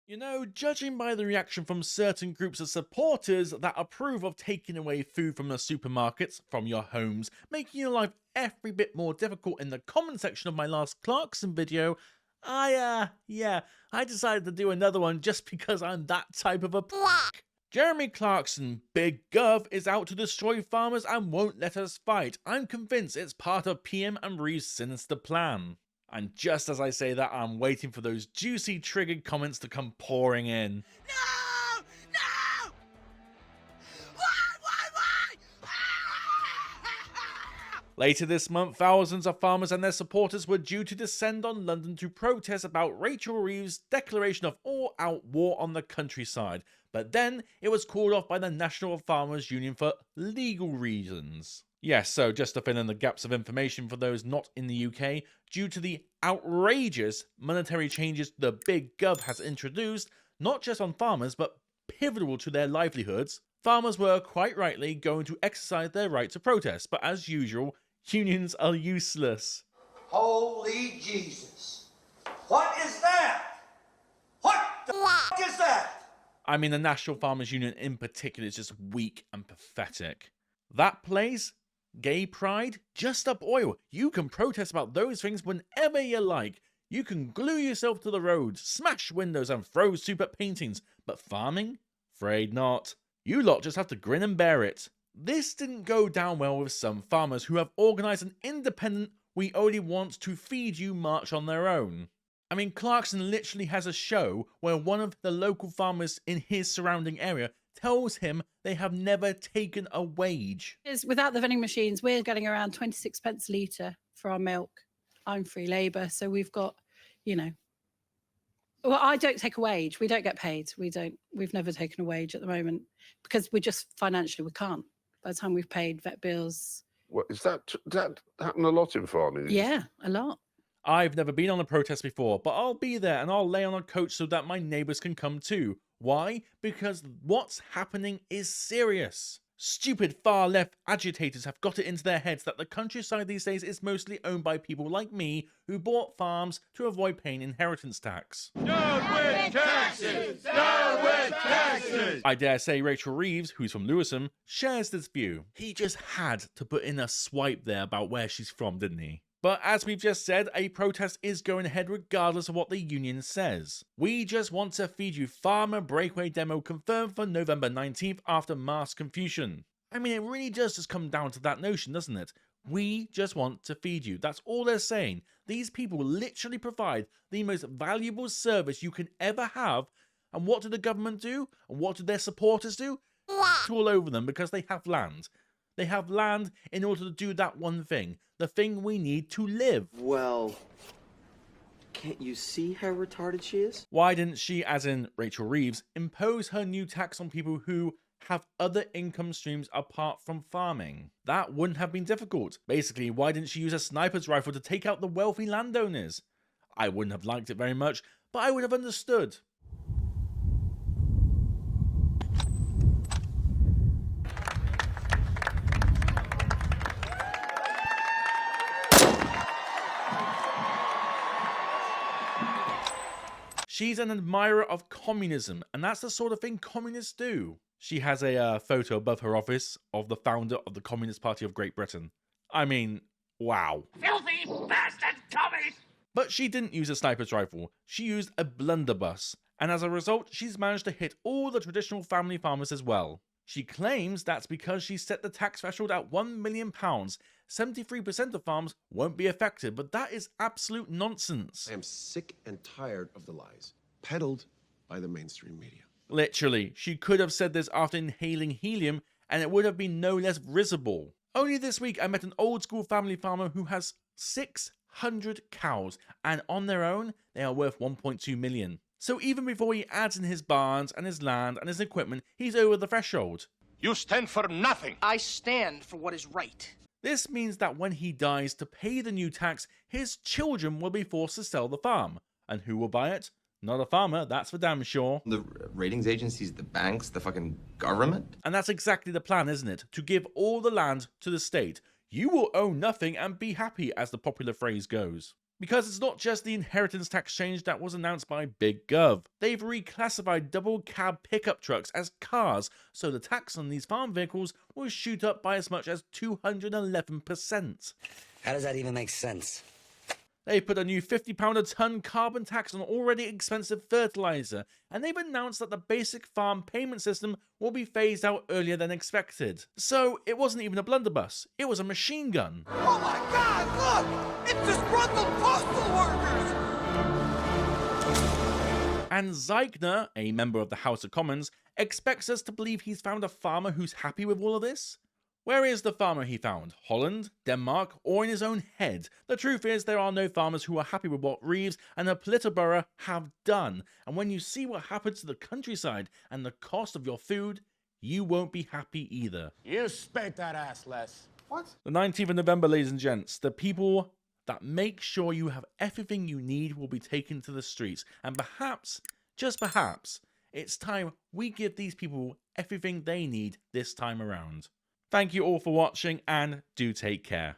You know, judging by the reaction from certain groups of supporters that approve of taking away food from the supermarkets, from your homes, making your life every bit more difficult in the comment section of my last Clarkson video, I decided to do another one just because I'm that type of a prick. Jeremy Clarkson, Big Gov, is out to destroy farmers and won't let us fight. I'm convinced it's part of PM and Reeve's sinister plan. And just as I say that, I'm waiting for those juicy triggered comments to come pouring in. No! No! Why? Later this month, thousands of farmers and their supporters were due to descend on London to protest about Rachel Reeves' declaration of all-out war on the countryside. But then it was called off by the National Farmers Union for legal reasons. Yes, so just to fill in the gaps of information for those not in the UK, due to the outrageous monetary changes the Big Gov has introduced, not just on farmers but pivotal to their livelihoods, farmers were quite rightly going to exercise their right to protest, but as usual, unions are useless. Holy Jesus. What is that? What the f*** is that? I mean, the National Farmers Union in particular is just weak and pathetic. That place, gay pride, just up oil. You can protest about those things whenever you like. You can glue yourself to the roads, smash windows and throw soup at paintings. But farming? Afraid not. You lot just have to grin and bear it. This didn't go down well with some farmers who have organised an independent "we only want to feed you" march on their own. I mean, Clarkson literally has a show where one of the local farmers in his surrounding area tells him they have never taken a wage. Without the vending machines, we're getting around 26 pence a litre for our milk. I'm free labour, so we've got, well, I don't take a wage. We don't get paid. We've never taken a wage at the moment because we just financially, we can't. By the time we've paid vet bills. What is that? That happen a lot in farming? Yeah, a lot. I've never been on a protest before, but I'll be there and I'll lay on a coach so that my neighbours can come too. Why? Because what's happening is serious. Stupid far-left agitators have got it into their heads that the countryside these days is mostly owned by people like me who bought farms to avoid paying inheritance tax. Down with taxes! Down with taxes! I dare say Rachel Reeves, who's from Lewisham, shares this view. He just had to put in a swipe there about where she's from, didn't he? But as we've just said, a protest is going ahead regardless of what the union says. We just want to feed you farmer breakaway demo confirmed for November 19th after mass confusion. I mean, it really does just come down to that notion, doesn't it? We just want to feed you. That's all they're saying. These people literally provide the most valuable service you can ever have. And what do the government do? And what do their supporters do? It's all over them because they have land. They have land in order to do that one thing. The thing we need to live. Well, can't you see how retarded she is? Why didn't she, as in Rachel Reeves, impose her new tax on people who have other income streams apart from farming? That wouldn't have been difficult. Basically, why didn't she use a sniper's rifle to take out the wealthy landowners? I wouldn't have liked it very much, but I would have understood. She's an admirer of communism, and that's the sort of thing communists do. She has a photo above her office of the founder of the Communist Party of Great Britain. I mean, wow. Filthy bastard commies! But she didn't use a sniper's rifle, she used a blunderbuss, and as a result, she's managed to hit all the traditional family farmers as well. She claims that's because she set the tax threshold at £1 million. 73% of farms won't be affected, but that is absolute nonsense. I am sick and tired of the lies peddled by the mainstream media. Literally, she could have said this after inhaling helium and it would have been no less risible. Only this week I met an old school family farmer who has 600 cows and on their own they are worth 1.2 million. So even before he adds in his barns and his land and his equipment, he's over the threshold. You stand for nothing. I stand for what is right. This means that when he dies to pay the new tax, his children will be forced to sell the farm. And who will buy it? Not a farmer, that's for damn sure. The ratings agencies, the banks, the fucking government. And that's exactly the plan, isn't it? To give all the land to the state. You will own nothing and be happy, as the popular phrase goes. Because it's not just the inheritance tax change that was announced by Big Gov. They've reclassified double cab pickup trucks as cars, so the tax on these farm vehicles will shoot up by as much as 211%. How does that even make sense? They put a new £50 a tonne carbon tax on already expensive fertiliser, and they've announced that the basic farm payment system will be phased out earlier than expected. So it wasn't even a blunderbuss, it was a machine gun. Oh my God, look! It's disgruntled postal workers! And Zeichner, a member of the House of Commons, expects us to believe he's found a farmer who's happy with all of this? Where is the farmer he found? Holland, Denmark, or in his own head? The truth is, there are no farmers who are happy with what Reeves and the Politburo have done. And when you see what happens to the countryside and the cost of your food, you won't be happy either. You spank that ass, Les. What? The 19th of November, ladies and gents, the people that make sure you have everything you need will be taken to the streets. And perhaps, just perhaps, it's time we give these people everything they need this time around. Thank you all for watching, and do take care.